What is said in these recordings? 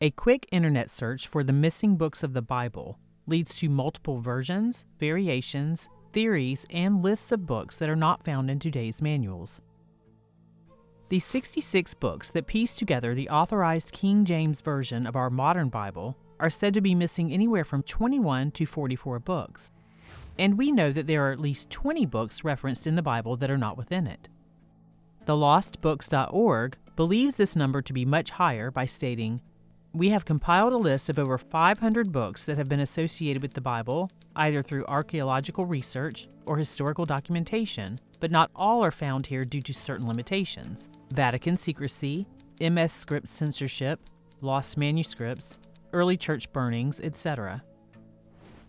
A quick internet search for the missing books of the Bible leads to multiple versions, variations, theories, and lists of books that are not found in today's manuals. The 66 books that piece together the authorized King James Version of our modern Bible are said to be missing anywhere from 21 to 44 books, and we know that there are at least 20 books referenced in the Bible that are not within it. TheLostBooks.org believes this number to be much higher by stating, "We have compiled a list of over 500 books that have been associated with the Bible, either through archaeological research or historical documentation, but not all are found here due to certain limitations: Vatican secrecy, MS script censorship, lost manuscripts, early church burnings, etc."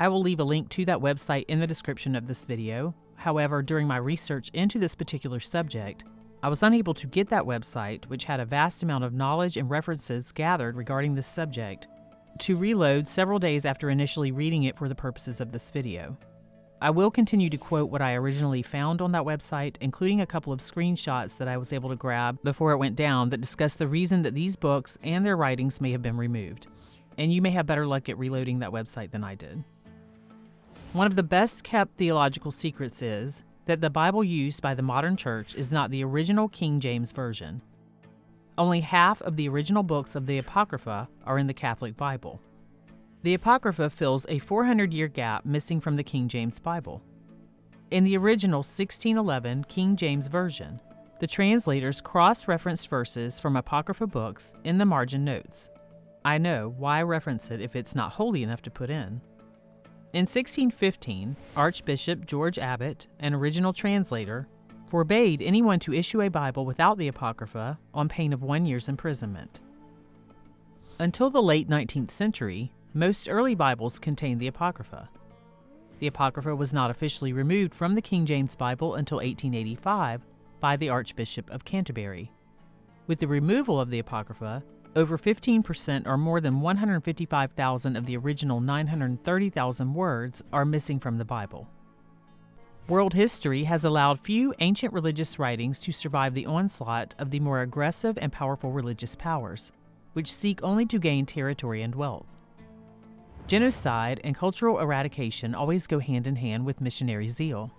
I will leave a link to that website in the description of this video. However, during my research into this particular subject, I was unable to get that website, which had a vast amount of knowledge and references gathered regarding this subject, to reload several days after initially reading it for the purposes of this video. I will continue to quote what I originally found on that website, including a couple of screenshots that I was able to grab before it went down that discuss the reason that these books and their writings may have been removed. And you may have better luck at reloading that website than I did. One of the best kept theological secrets is that the Bible used by the modern church is not the original King James Version. Only half of the original books of the apocrypha are in the Catholic Bible. The apocrypha fills a 400-year gap missing from the King James Bible. In the original 1611 King James Version, the translators cross-referenced verses from apocrypha books in the margin notes. I know, why reference it if it's not holy enough to put in? In 1615, Archbishop George Abbot, an original translator, forbade anyone to issue a Bible without the Apocrypha on pain of 1 year's imprisonment. Until the late 19th century, most early Bibles contained the Apocrypha. The Apocrypha was not officially removed from the King James Bible until 1885 by the Archbishop of Canterbury. With the removal of the Apocrypha, over 15% or more than 155,000 of the original 930,000 words are missing from the Bible. World history has allowed few ancient religious writings to survive the onslaught of the more aggressive and powerful religious powers, which seek only to gain territory and wealth. Genocide and cultural eradication always go hand in hand with missionary zeal.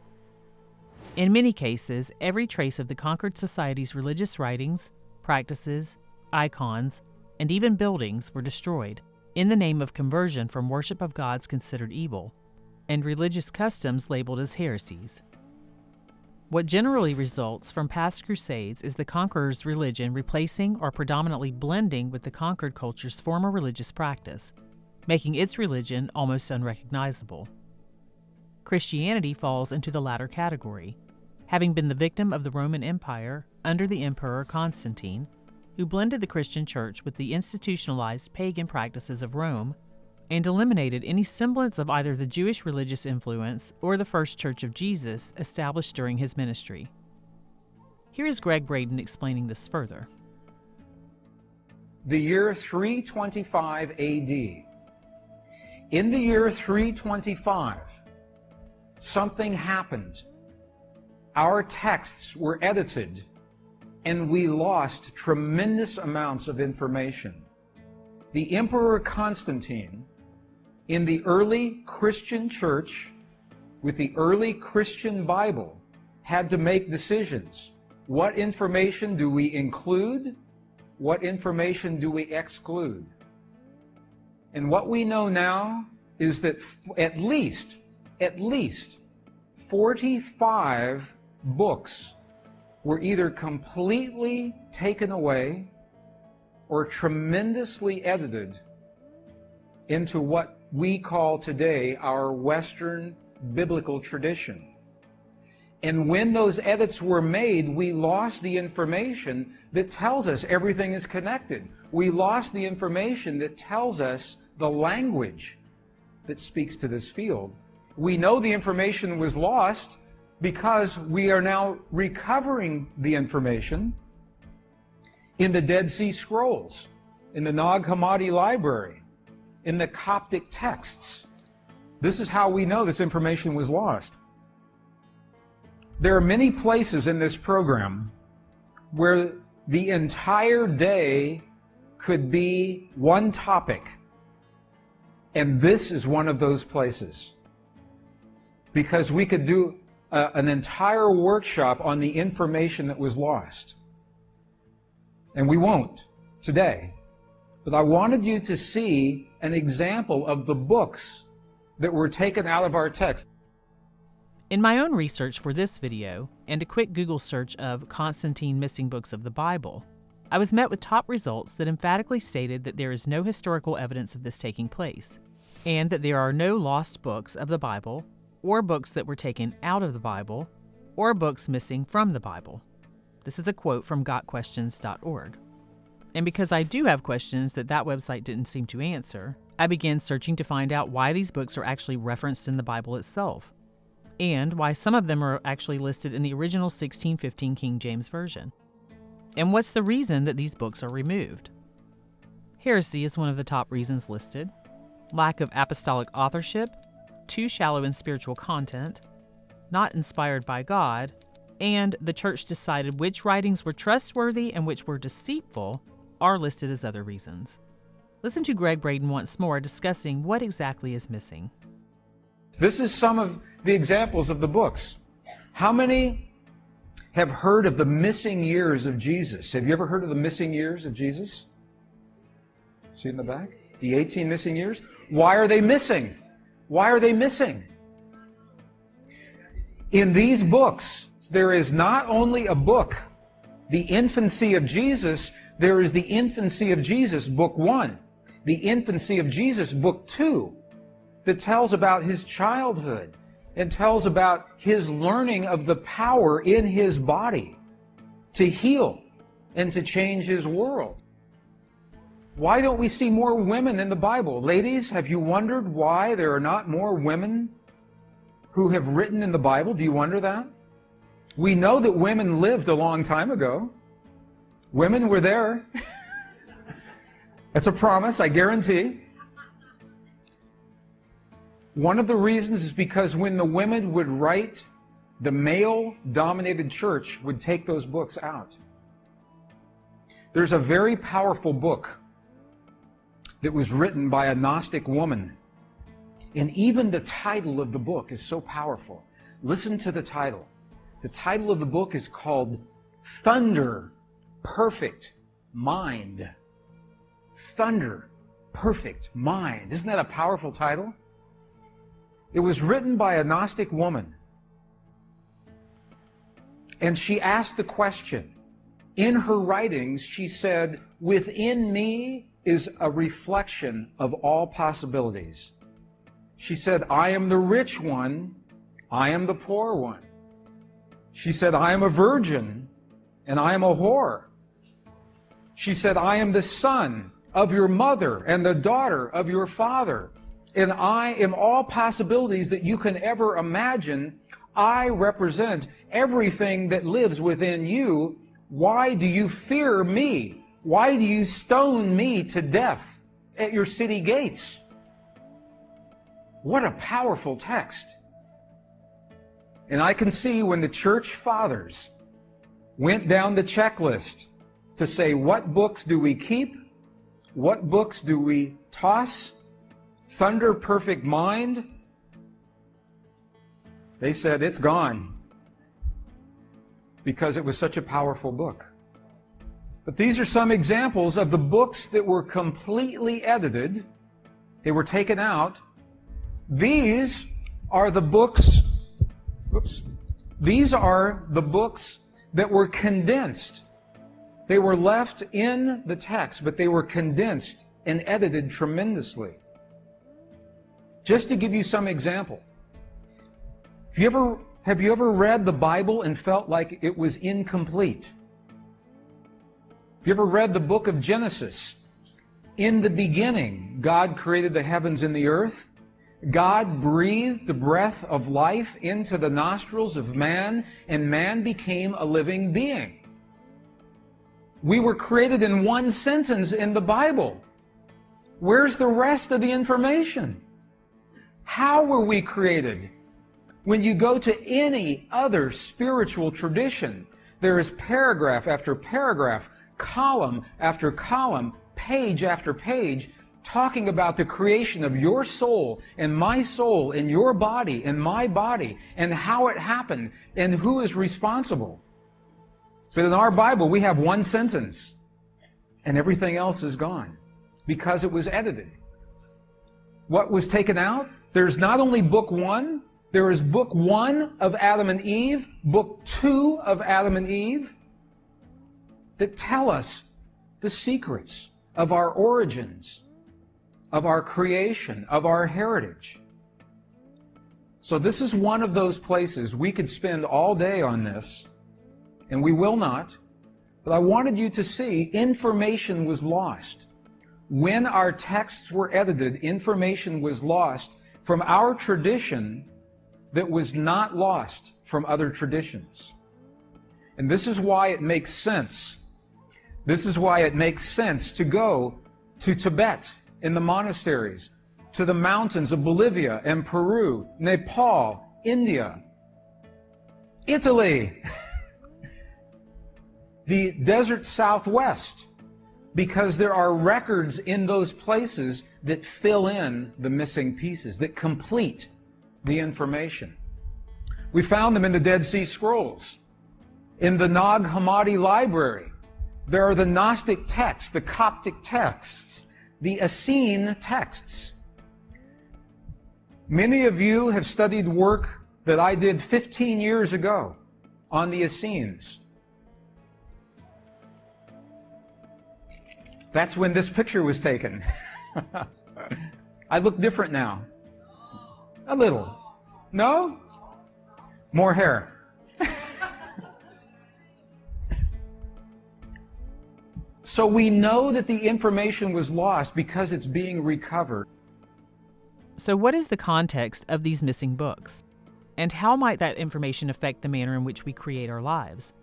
In many cases, every trace of the conquered society's religious writings, practices, icons, and even buildings were destroyed in the name of conversion from worship of gods considered evil and religious customs labeled as heresies. What generally results from past crusades is the conqueror's religion replacing or predominantly blending with the conquered culture's former religious practice, making its religion almost unrecognizable. Christianity falls into the latter category, having been the victim of the Roman Empire under the Emperor Constantine, who blended the Christian church with the institutionalized pagan practices of Rome and eliminated any semblance of either the Jewish religious influence or the first Church of Jesus established during his ministry. Here is Gregg Braden explaining this further. The year 325 AD. In the year 325, something happened. Our texts were edited, and we lost tremendous amounts of information. The Emperor Constantine, in the early Christian church, with the early Christian Bible, had to make decisions. What information do we include? What information do we exclude? And what we know now is that at least 45 books were either completely taken away or tremendously edited into what we call today our Western biblical tradition. And when those edits were made, we lost the information that tells us everything is connected. We lost the information that tells us the language that speaks to this field. We know the information was lost because we are now recovering the information in the Dead Sea Scrolls, in the Nag Hammadi Library, in the Coptic texts. This is how we know this information was lost. There are many places in this program where the entire day could be one topic, and this is one of those places. Because we could do an entire workshop on the information that was lost. And we won't today. But I wanted you to see an example of the books that were taken out of our text. In my own research for this video, and a quick Google search of Constantine missing books of the Bible, I was met with top results that emphatically stated that there is no historical evidence of this taking place, and that there are no lost books of the Bible, or books that were taken out of the Bible, or books missing from the Bible. This is a quote from gotquestions.org. And because I do have questions that website didn't seem to answer, I began searching to find out why these books are actually referenced in the Bible itself, and why some of them are actually listed in the original 1615 King James Version. And what's the reason that these books are removed? Heresy is one of the top reasons listed, lack of apostolic authorship, too shallow in spiritual content, not inspired by God, and the church decided which writings were trustworthy and which were deceitful are listed as other reasons. Listen to Gregg Braden once more discussing what exactly is missing. This is some of the examples of the books. How many have heard of the missing years of Jesus? Have you ever heard of the missing years of Jesus? See in the back? The 18 missing years? Why are they missing? Why are they missing? In these books, there is not only a book, the infancy of Jesus, there is the infancy of Jesus, book 1. The infancy of Jesus, book 2, that tells about his childhood and tells about his learning of the power in his body to heal and to change his world. Why don't we see more women in the Bible? Ladies, have you wondered why there are not more women who have written in the Bible? Do you wonder that? We know that women lived a long time ago. Women were there. That's a promise, I guarantee. One of the reasons is because when the women would write, the male-dominated church would take those books out. There's a very powerful book that was written by a Gnostic woman. And even the title of the book is so powerful. Listen to the title. The title of the book is called Thunder, Perfect Mind. Thunder, Perfect Mind. Isn't that a powerful title? It was written by a Gnostic woman. And she asked the question. In her writings, she said, within me is a reflection of all possibilities. She said, I am the rich one, I am the poor one. She said, I am a virgin, and I am a whore. She said, I am the son of your mother and the daughter of your father. And I am all possibilities that you can ever imagine. I represent everything that lives within you. Why do you fear me? Why do you stone me to death at your city gates? What a powerful text. And I can see when the church fathers went down the checklist to say, what books do we keep? What books do we toss? Thunder, Perfect Mind. They said, it's gone. Because it was such a powerful book. But these are some examples of the books that were completely edited. They were taken out. These are the books, these are the books that were condensed. They were left in the text, but they were condensed and edited tremendously. Just to give you some example, have you ever read the Bible and felt like it was incomplete? Have you ever read the book of Genesis? In the beginning, God created the heavens and the earth. God breathed the breath of life into the nostrils of man, and man became a living being. We were created in one sentence in the Bible. Where's the rest of the information? How were we created? When you go to any other spiritual tradition, there is paragraph after paragraph, column after column, page after page talking about the creation of your soul and your body and my body and how it happened and who is responsible. But in our Bible, we have one sentence and everything else is gone because it was edited. What was taken out? There's not only book 1, there is book 1 of Adam and Eve, book 2 of Adam and Eve that tell us the secrets of our origins, of our creation, of our heritage. So this is one of those places we could spend all day on this, and we will not, but I wanted you to see information was lost. When our texts were edited, information was lost from our tradition that was not lost from other traditions. And this is why it makes sense. This is why it makes sense to go to Tibet in the monasteries, to the mountains of Bolivia and Peru, Nepal, India, Italy, the desert Southwest, because there are records in those places that fill in the missing pieces, that complete the information. We found them in the Dead Sea Scrolls, in the Nag Hammadi Library. There are the Gnostic texts, the Coptic texts, the Essene texts. Many of you have studied work that I did 15 years ago on the Essenes. That's when this picture was taken. I look different now. A little. No? More hair. So we know that the information was lost because it's being recovered. So what is the context of these missing books? And how might that information affect the manner in which we create our lives?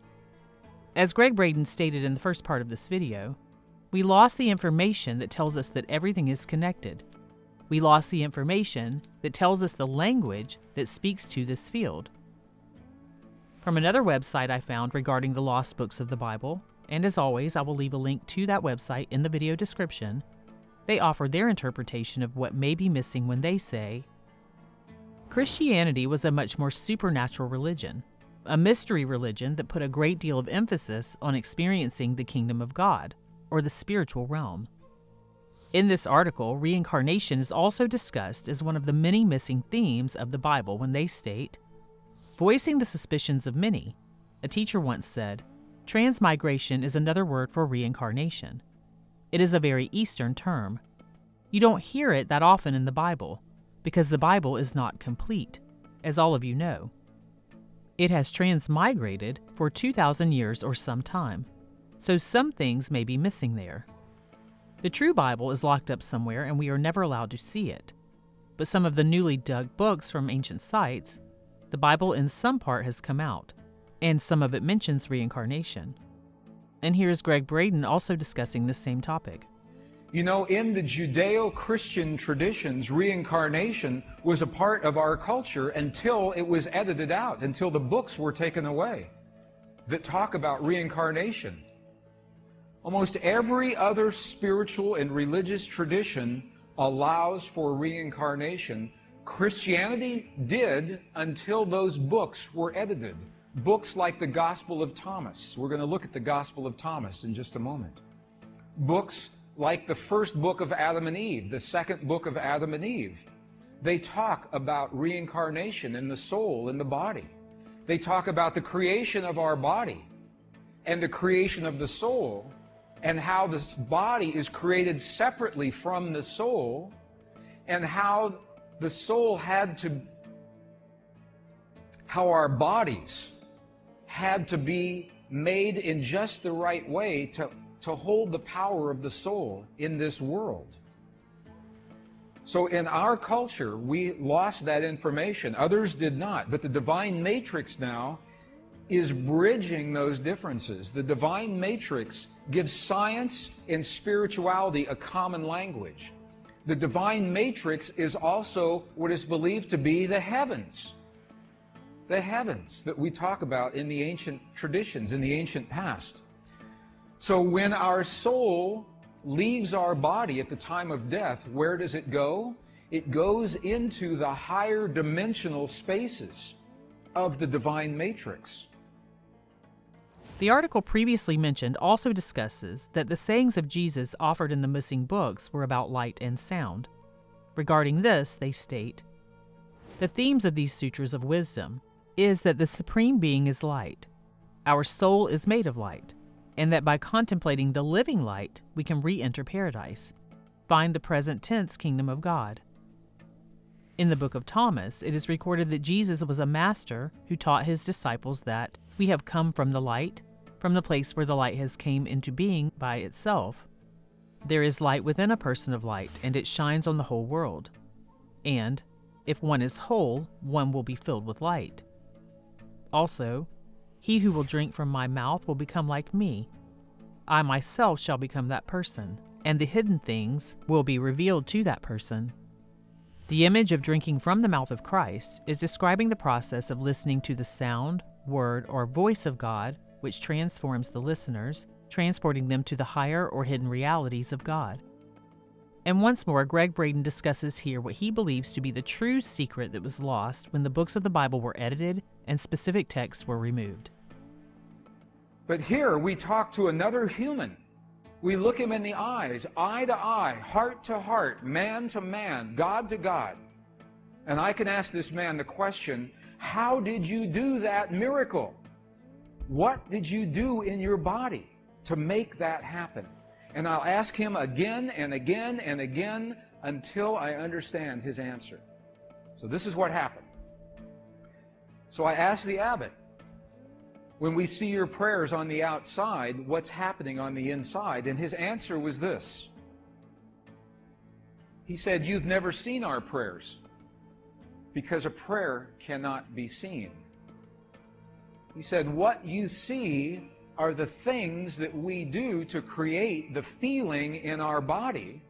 As Gregg Braden stated in the first part of this video, we lost the information that tells us that everything is connected. We lost the information that tells us the language that speaks to this field. From another website I found regarding the lost books of the Bible, and as always, I will leave a link to that website in the video description, they offer their interpretation of what may be missing when they say, Christianity was a much more supernatural religion, a mystery religion that put a great deal of emphasis on experiencing the kingdom of God, or the spiritual realm. In this article, reincarnation is also discussed as one of the many missing themes of the Bible when they state, voicing the suspicions of many, a teacher once said, transmigration is another word for reincarnation. It is a very Eastern term. You don't hear it that often in the Bible, because the Bible is not complete, as all of you know. It has transmigrated for 2,000 years or some time, so some things may be missing there. The true Bible is locked up somewhere and we are never allowed to see it. But some of the newly dug books from ancient sites, the Bible in some part has come out, and some of it mentions reincarnation. And here's Gregg Braden also discussing this same topic. You know, in the Judeo-Christian traditions, reincarnation was a part of our culture until it was edited out, until the books were taken away that talk about reincarnation. Almost every other spiritual and religious tradition allows for reincarnation. Christianity did until those books were edited. Books like the Gospel of Thomas. We're going to look at the Gospel of Thomas in just a moment. Books like the first book of Adam and Eve, the second book of Adam and Eve. They talk about reincarnation in the soul, in the body. They talk about the creation of our body and the creation of the soul, and how this body is created separately from the soul, and how the soul how our bodies had to be made in just the right way to hold the power of the soul in this world. So in our culture, we lost that information. Others did not. But the divine matrix now is bridging those differences. The divine matrix gives science and spirituality a common language. The divine matrix is also what is believed to be the heavens. The heavens that we talk about in the ancient traditions, in the ancient past. So when our soul leaves our body at the time of death, where does it go? It goes into the higher dimensional spaces of the divine matrix. The article previously mentioned also discusses that the sayings of Jesus offered in the missing books were about light and sound. Regarding this, they state, "The themes of these sutras of wisdom is that the Supreme Being is light, our soul is made of light, and that by contemplating the living light, we can re-enter paradise, find the present tense kingdom of God." In the book of Thomas, it is recorded that Jesus was a master who taught his disciples that we have come from the light, from the place where the light has came into being by itself. There is light within a person of light, and it shines on the whole world. And if one is whole, one will be filled with light. Also, he who will drink from my mouth will become like me. I myself shall become that person, and the hidden things will be revealed to that person. The image of drinking from the mouth of Christ is describing the process of listening to the sound, word, or voice of God, which transforms the listeners, transporting them to the higher or hidden realities of God. And once more, Gregg Braden discusses here what he believes to be the true secret that was lost when the books of the Bible were edited and specific texts were removed. But here we talk to another human. We look him in the eyes, eye to eye, heart to heart, man to man, God to God. And I can ask this man the question, how did you do that miracle? What did you do in your body to make that happen? And I'll ask him again and again and again until I understand his answer. So this is what happened. So I asked the abbot, when we see your prayers on the outside, what's happening on the inside? And his answer was this. He said, you've never seen our prayers because a prayer cannot be seen. He said, what you see are the things that we do to create the feeling in our body.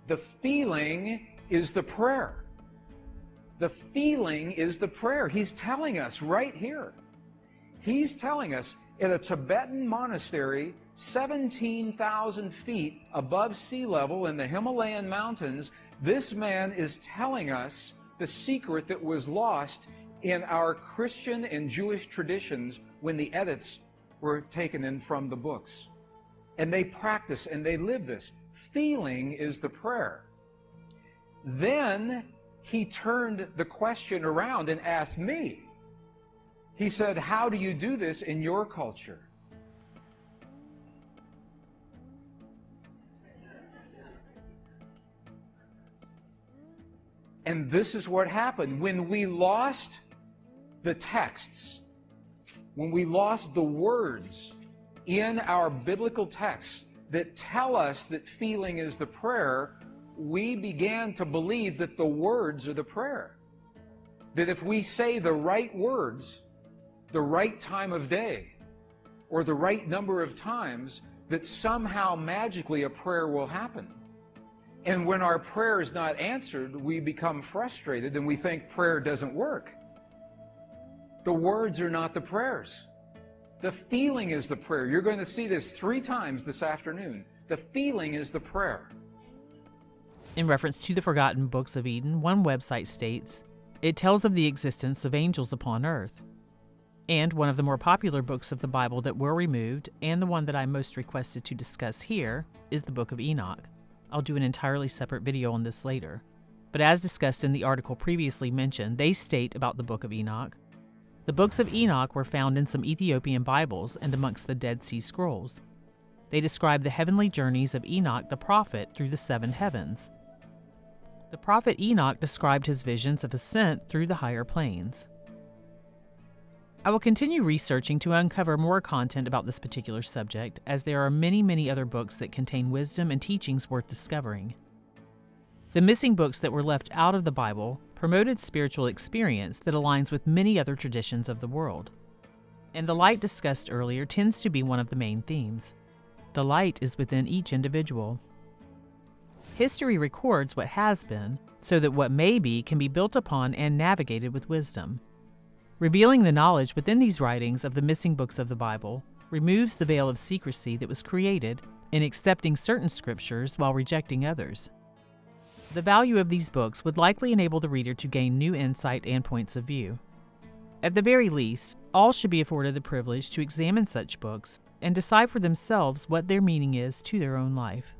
The feeling is the prayer. The feeling is the prayer. He's telling us right here. He's telling us in a Tibetan monastery 17,000 feet above sea level in the Himalayan mountains, this man is telling us the secret that was lost in our Christian and Jewish traditions when the edits were taken in from the books. And they practice and they live this. Feeling is the prayer. Then he turned the question around and asked me. He said, how do you do this in your culture? And this is what happened. When we lost the texts, when we lost the words in our biblical texts that tell us that feeling is the prayer, we began to believe that the words are the prayer. That if we say the right words, the right time of day, or the right number of times, that somehow magically a prayer will happen. And when our prayer is not answered, we become frustrated and we think prayer doesn't work. The words are not the prayers. The feeling is the prayer. You're going to see this 3 times this afternoon. The feeling is the prayer. In reference to the Forgotten Books of Eden, one website states, it tells of the existence of angels upon earth. And one of the more popular books of the Bible that were removed, and the one that I most requested to discuss here, is the Book of Enoch. I'll do an entirely separate video on this later. But as discussed in the article previously mentioned, they state about the Book of Enoch, the books of Enoch were found in some Ethiopian Bibles and amongst the Dead Sea Scrolls. They describe the heavenly journeys of Enoch the prophet through the 7 heavens. The prophet Enoch described his visions of ascent through the higher planes. I will continue researching to uncover more content about this particular subject, as there are many other books that contain wisdom and teachings worth discovering. The missing books that were left out of the Bible promoted spiritual experience that aligns with many other traditions of the world. And the light discussed earlier tends to be one of the main themes. The light is within each individual. History records what has been, so that what may be can be built upon and navigated with wisdom. Revealing the knowledge within these writings of the missing books of the Bible removes the veil of secrecy that was created in accepting certain scriptures while rejecting others. The value of these books would likely enable the reader to gain new insight and points of view. At the very least, all should be afforded the privilege to examine such books and decide for themselves what their meaning is to their own life.